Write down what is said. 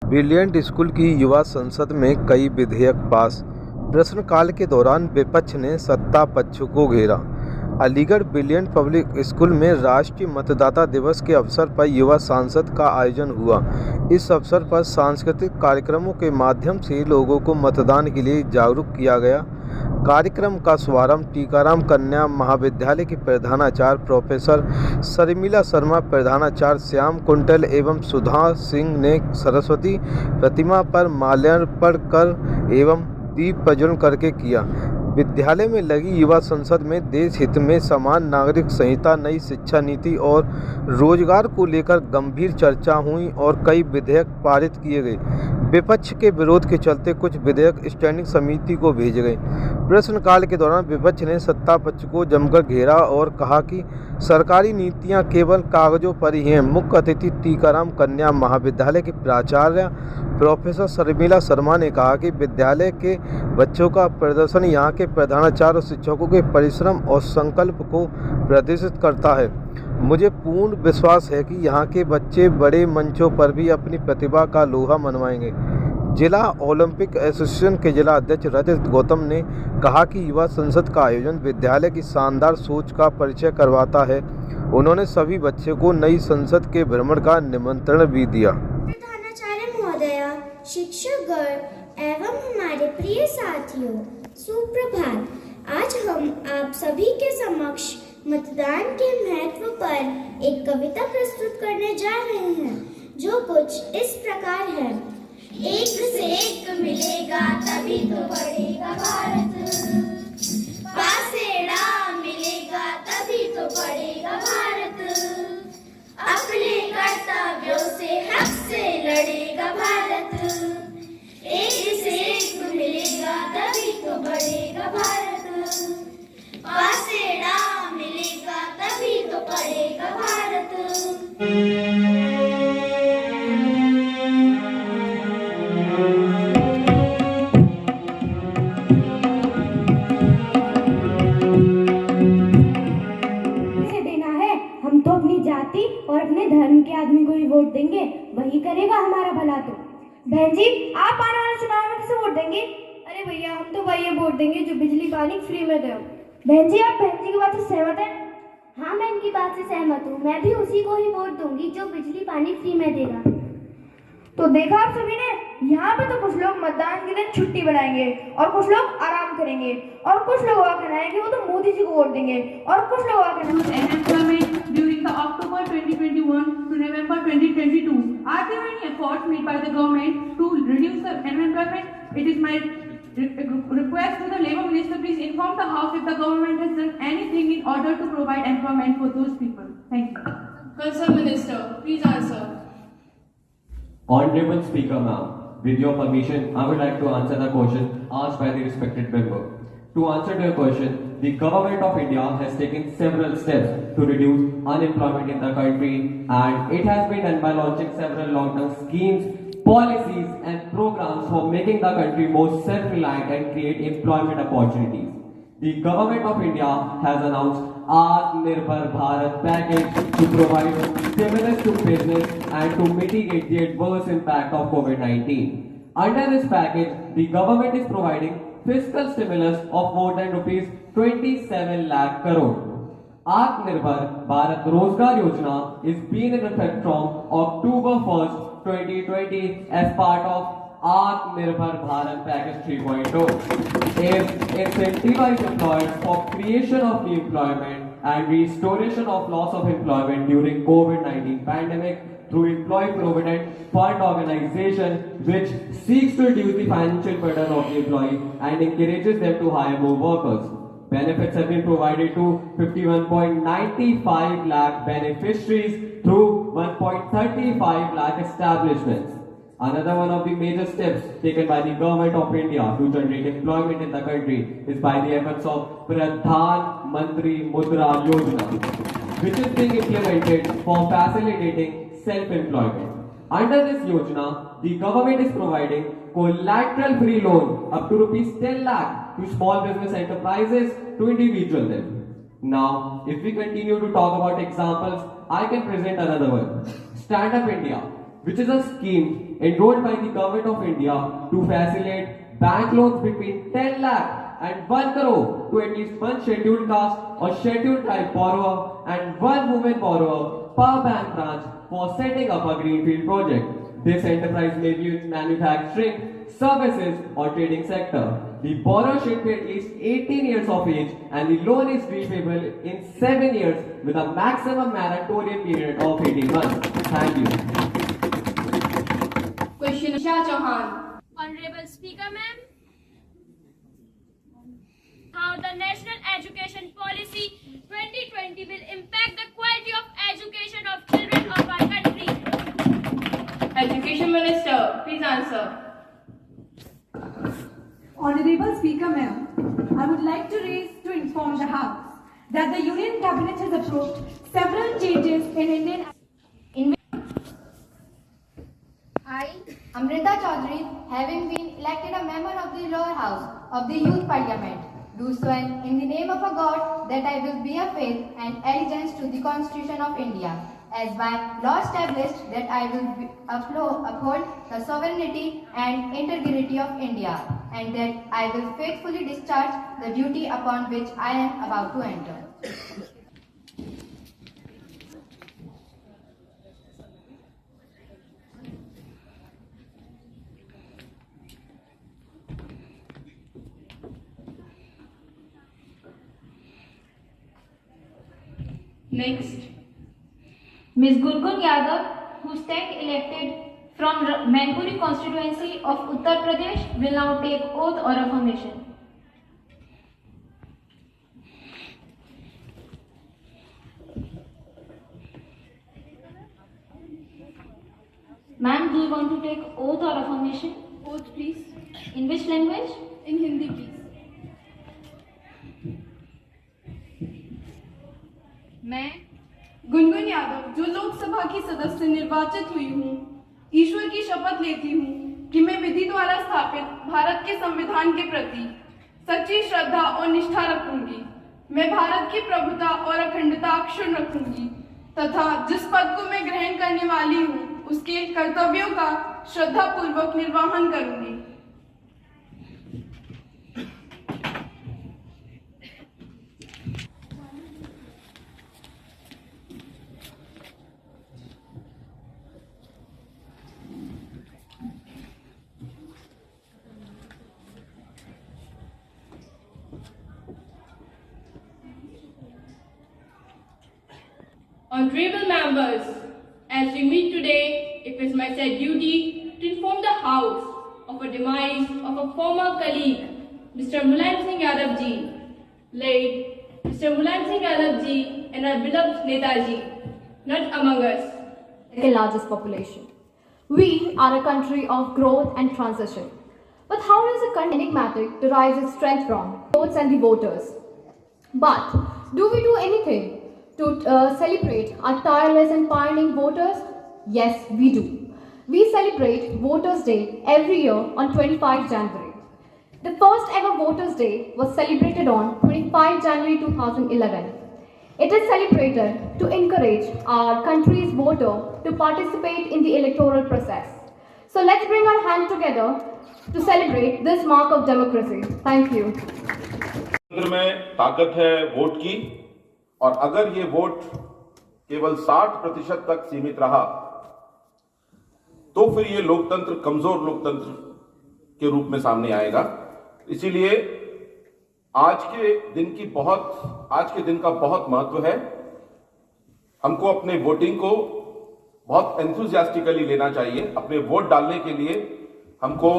Brilliant school की युवा संसद में कई विधेयक पास। प्रश्नकाल के दौरान विपक्ष ने सत्ता पक्ष को घेरा। अलीगढ़ ब्रिलियंट पब्लिक स्कूल में राष्ट्रीय मतदाता दिवस के अवसर पर युवा संसद का आयोजन हुआ। इस अवसर पर सांस्कृतिक कार्यक्रमों के माध्यम से लोगों को मतदान के लिए जागरूक किया गया। कार्यक्रम का शुभारंभ टीकाराम कन्या महाविद्यालय की प्रधानाचार्य प्रोफेसर शर्मिला शर्मा, प्रधानाचार्य श्याम कुंटल एवं सुधा सिंह ने सरस्वती प्रतिमा पर माल्यार्पण कर एवं दीप प्रज्वलन करके किया। विद्यालय में लगी युवा संसद में देश हित में समान नागरिक संहिता, नई शिक्षा नीति और रोजगार को लेकर गंभीर चर्चा हुई और कई विधेयक पारित किए गए। विपक्ष के विरोध के चलते कुछ विधेयक स्टैंडिंग समिति को भेजे गए। प्रश्नकाल के दौरान विपक्ष ने सत्ता पक्ष को जमकर घेरा और कहा कि सरकारी नीतियां केवल कागजों पर ही हैं। मुख्य अतिथि टीकाराम कन्या महाविद्यालय के प्राचार्य प्रोफेसर शर्मिला शर्मा ने कहा कि विद्यालय के बच्चों का प्रदर्शन यहाँ के प्रधानाचार्य और शिक्षकों के परिश्रम और संकल्प को प्रदर्शित करता है। मुझे पूर्ण विश्वास है कि यहाँ के बच्चे बड़े मंचों पर भी अपनी प्रतिभा का लोहा मनवाएंगे। जिला ओलंपिक एसोसिएशन के जिला अध्यक्ष रजत गौतम ने कहा कि युवा संसद का आयोजन विद्यालय की शानदार सोच का परिचय करवाता है। उन्होंने सभी बच्चों को नई संसद के भ्रमण का निमंत्रण भी दिया। प्रधानाचार्य महोदया, शिक्षकगण एवं हमारे प्रिय साथियों, सुप्रभात। आज हम आप सभी के समक्ष मतदान के महत्व पर एक कविता प्रस्तुत करने जा रहे हैं, जो कुछ इस प्रकार है। एक से एक मिलेगा तभी तो बढ़ेगा भारत, पासेड़ा मिलेगा तभी तो बढ़ेगा भारत, अपने कर्तव्यों से हक से लड़ेगा भारत। एक से एक मिलेगा तभी तो बढ़ेगा भारत, पासेड़ा मिलेगा तभी तो बढ़ेगा भारत। और अपने धर्म के आदमी को ही वोट देंगे, वही करेगा हमारा भला। तो बहन जी, आप आने वाले चुनाव में किसे वोट देंगे? अरे भैया, हम तो वही वोट देंगे जो बिजली पानी फ्री में दे। बहन जी, आप बहन जी की बात से सहमत हैं? हाँ, मैं इनकी बात से सहमत हूँ। मैं भी उसी को ही वोट दूंगी जो बिजली पानी फ्री में देगा। तो देखा आप सभी ने, यहाँ पे तो कुछ लोग मतदान के दिन छुट्टी बनाएंगे और कुछ लोग आराम करेंगे और कुछ लोग का कहना है कि वो तो मोदी जी को वोट देंगे और कुछ लोग का कहना है unemployment during the October 2021 to November 2022. Are there any efforts made by the government to reduce the unemployment? It is my request to the Labour Minister, please inform the House if the government has done anything in order to provide employment for those people. Thank you. Concerned Minister, please answer. Honorable Speaker, ma'am, with your permission, I would like to answer the question asked by the respected member. To answer to your question, the government of India has taken several steps to reduce unemployment in the country, and it has been done by launching several long-term schemes, policies and programs for making the country more self-reliant and create employment opportunities. The government of India has announced Atmanirbhar Bharat package to provide stimulus to business and to mitigate the adverse impact of COVID-19. Under this package, the government is providing fiscal stimulus of more than rupees 27 lakh crore. Atmanirbhar Bharat Rozgar Yojana is being in effect from October 1st, 2020 as part of Atmanirbhar Bharat Package 3.0. It incentivizes employers for creation of new employment and restoration of loss of employment during COVID-19 pandemic through Employee Provident Fund organization, which seeks to reduce the financial burden of the employee and encourages them to hire more workers. Benefits have been provided to 51.95 lakh beneficiaries through 1.35 lakh establishments. Another one of the major steps taken by the government of India to generate employment in the country is by the efforts of Pradhan Mantri Mudra Yojana. which is being implemented for facilitating self-employment. Under this Yojana, the government is providing collateral free loan up to rupees 10 lakh to small business enterprises to individual them. Now, if we continue to talk about examples, I can present another one. Stand Up India, which is a scheme enrolled by the Government of India to facilitate bank loans between 10 lakh and 1 crore to at least one scheduled caste or scheduled tribe borrower and one woman borrower per bank branch for setting up a greenfield project. This enterprise may be in manufacturing, services or trading sector. The borrower should be at least 18 years of age and the loan is repayable in 7 years with a maximum moratorium period of 18 months. Thank you. Question Shah Chauhan. Honorable Speaker, ma'am, how the National Education Policy 2020 will impact the quality of education of children of our country? Education Minister, please answer. Honorable Speaker, ma'am, I would like to inform the House that the Union Cabinet has approved several changes in Indian. I, Amrita Chaudhary, having been elected a member of the lower house of the Youth Parliament, do swear in the name of a God that I will bear faith and allegiance to the Constitution of India, as by law established that I will uphold the sovereignty and integrity of India, and that I will faithfully discharge the duty upon which I am about to enter. Next. Ms. Gurgun Yadav, who stand elected from Mainpuri constituency of Uttar Pradesh, will now take oath or affirmation. Ma'am, do you want to take oath or affirmation? Oath, please. In which language? In Hindi, please. मैं गुनगुन यादव, जो लोकसभा की सदस्य निर्वाचित हुई हूँ, ईश्वर की शपथ लेती हूँ कि मैं विधि द्वारा स्थापित भारत के संविधान के प्रति सच्ची श्रद्धा और निष्ठा रखूंगी। मैं भारत की प्रभुता और अखंडता अक्षुण्ण रखूंगी तथा जिस पद को मैं ग्रहण करने वाली हूँ, उसके कर्तव्यों का श्रद्धापूर्वक निर्वहन करूंगी। Honorable members, as we meet today, it is my sad duty to inform the House of a demise of a former colleague, Mr. Mulayam Singh Yadav ji, late Mr. Mulayam Singh Yadav ji and our beloved Netaji, not among us. The largest population. We are a country of growth and transition. But how does a country enigmatic derives its strength from? Votes and the voters. But do we do anything to celebrate our tireless and pioneering voters? Yes, we do. We celebrate Voters' Day every year on 25 January. The first ever Voters' Day was celebrated on 25 January 2011. It is celebrated to encourage our country's voter to participate in the electoral process. So let's bring our hand together to celebrate this mark of democracy. Thank you. में ताकत है vote की, और अगर ये vote केवल 60% तक सीमित रहा तो फिर ये लोकतंत्र कमजोर लोकतंत्र के रूप में सामने आएगा। इसीलिए आज के दिन का बहुत महत्व है। हमको अपने वोटिंग को बहुत एंथुसियास्टिकली लेना चाहिए। अपने वोट डालने के लिए हमको